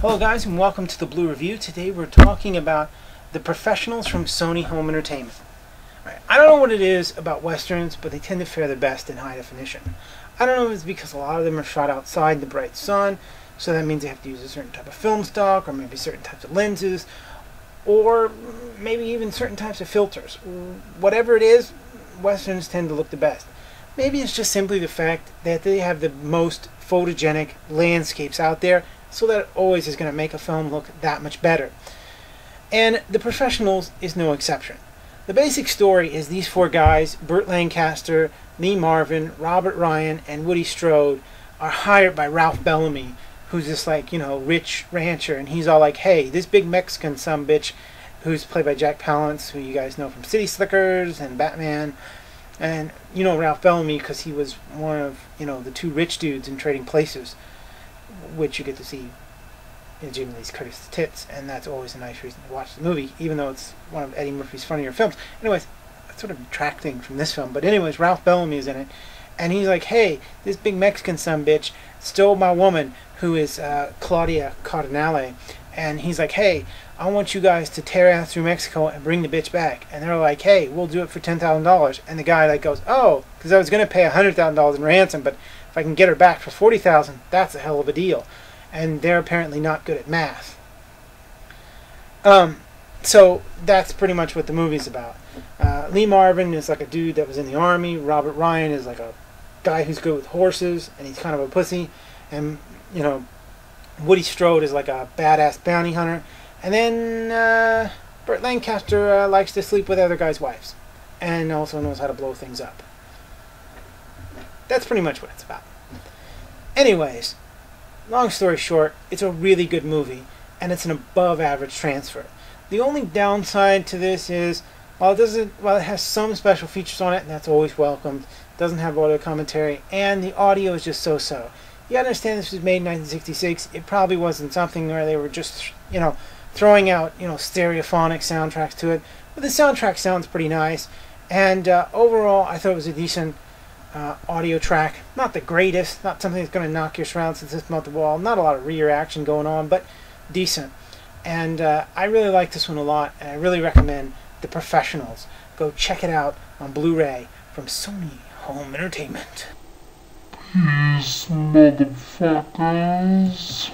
Hello guys, and welcome to the Blu-Review. Today we're talking about The Professionals from Sony Home Entertainment. Right. I don't know what it is about westerns, but they tend to fare the best in high definition. I don't know if it's because a lot of them are shot outside in the bright sun, so that means they have to use a certain type of film stock, or maybe certain types of lenses, or maybe even certain types of filters. Whatever it is, westerns tend to look the best. Maybe it's just simply the fact that they have the most photogenic landscapes out there, so that always is going to make a film look that much better. And The Professionals is no exception. The basic story is these four guys, Burt Lancaster, Lee Marvin, Robert Ryan, and Woody Strode, are hired by Ralph Bellamy, who's this rich rancher, and he's all like, hey, this big Mexican sumbitch, who's played by Jack Palance, who you guys know from City Slickers and Batman, and you know Ralph Bellamy because he was one of the two rich dudes in Trading Places, which you get to see in Jamie Lee Curtis's tits, and that's always a nice reason to watch the movie, even though it's one of Eddie Murphy's funnier films. Anyways, that's sort of detracting from this film, but anyways, Ralph Bellamy is in it, and he's like, hey, this big Mexican sumbitch stole my woman, who is Claudia Cardinale, and he's like, hey, I want you guys to tear ass through Mexico and bring the bitch back. And they're like, hey, we'll do it for $10,000. And the guy goes, oh, because I was going to pay $100,000 in ransom, but if I can get her back for $40,000, that's a hell of a deal. And they're apparently not good at math. So that's pretty much what the movie's about. Lee Marvin is like a dude that was in the army. Robert Ryan is like a guy who's good with horses, and he's kind of a pussy. And, Woody Strode is like a badass bounty hunter. And then Burt Lancaster likes to sleep with other guys' wives, and also knows how to blow things up. That's pretty much what it's about. Anyways, long story short, it's a really good movie, and it's an above-average transfer. The only downside to this is, while it has some special features on it, and that's always welcomed, it doesn't have audio commentary, and the audio is just so-so. You gotta understand this was made in 1966. It probably wasn't something where they were just, throwing out, stereophonic soundtracks to it. But the soundtrack sounds pretty nice. And overall, I thought it was a decent audio track. Not the greatest. Not something that's going to knock your surround system out the wall. Not a lot of rear action going on, but decent. And I really like this one a lot. And I really recommend The Professionals. Go check it out on Blu-Ray from Sony Home Entertainment. Peace, motherfuckers.